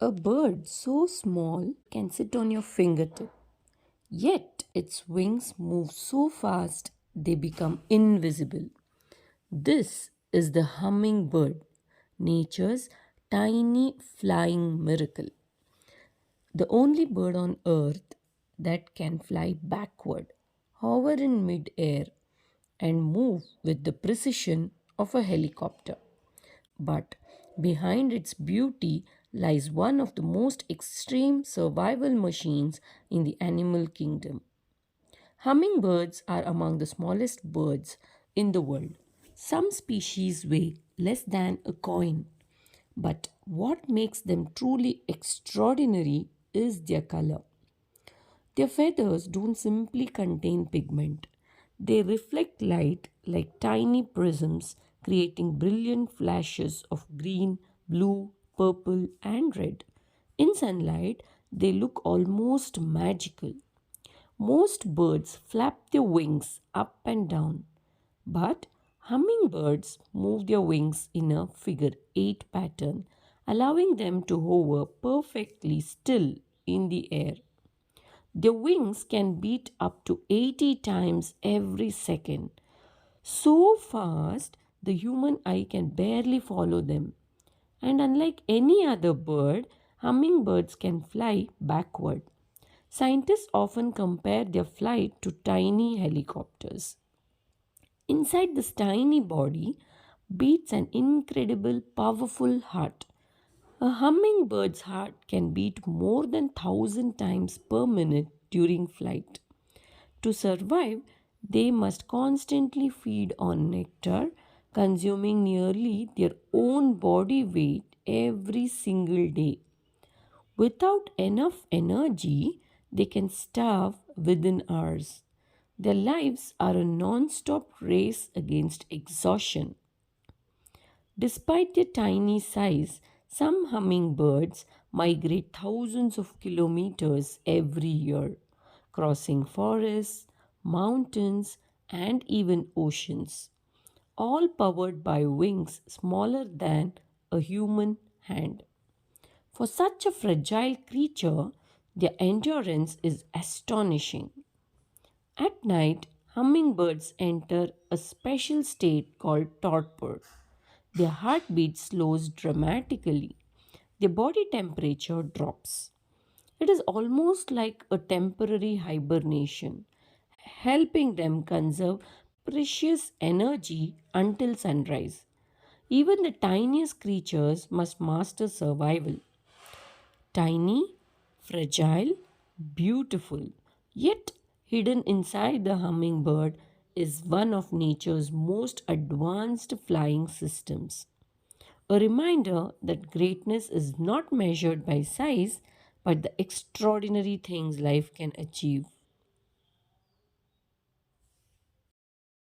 A bird so small can sit on your fingertip, yet its wings move so fast they become invisible. This is the hummingbird, nature's tiny flying miracle. The only bird on earth that can fly backward, hover in mid-air, and move with the precision of a helicopter. But behind its beauty lies one of the most extreme survival machines in the animal kingdom. Hummingbirds are among the smallest birds in the world. Some species weigh less than a coin. But what makes them truly extraordinary is their color. Their feathers don't simply contain pigment, they reflect light like tiny prisms, creating brilliant flashes of green, blue, purple, and red. In sunlight, they look almost magical. Most birds flap their wings up and down, but hummingbirds move their wings in a figure 8 pattern, allowing them to hover perfectly still in the air. Their wings can beat up to 80 times every second, so fast the human eye can barely follow them. And unlike any other bird, hummingbirds can fly backward. Scientists often compare their flight to tiny helicopters. Inside this tiny body beats an incredible, powerful heart. A hummingbird's heart can beat more than 1,000 times per minute during flight. To survive, they must constantly feed on nectar, consuming nearly their own body weight every single day. Without enough energy, they can starve within hours. Their lives are a non stop race against exhaustion. Despite their tiny size, some hummingbirds migrate thousands of kilometers every year, crossing forests, mountains, and even oceans, all powered by wings smaller than a human hand. For such a fragile creature, their endurance is astonishing. At night, hummingbirds enter a special state called torpor. Their heartbeat slows dramatically. Their body temperature drops. It is almost like a temporary hibernation, helping them conserve precious energy until sunrise. Even the tiniest creatures must master survival. Tiny, fragile, beautiful. Yet, hidden inside the hummingbird is one of nature's most advanced flying systems. A reminder that greatness is not measured by size, but the extraordinary things life can achieve.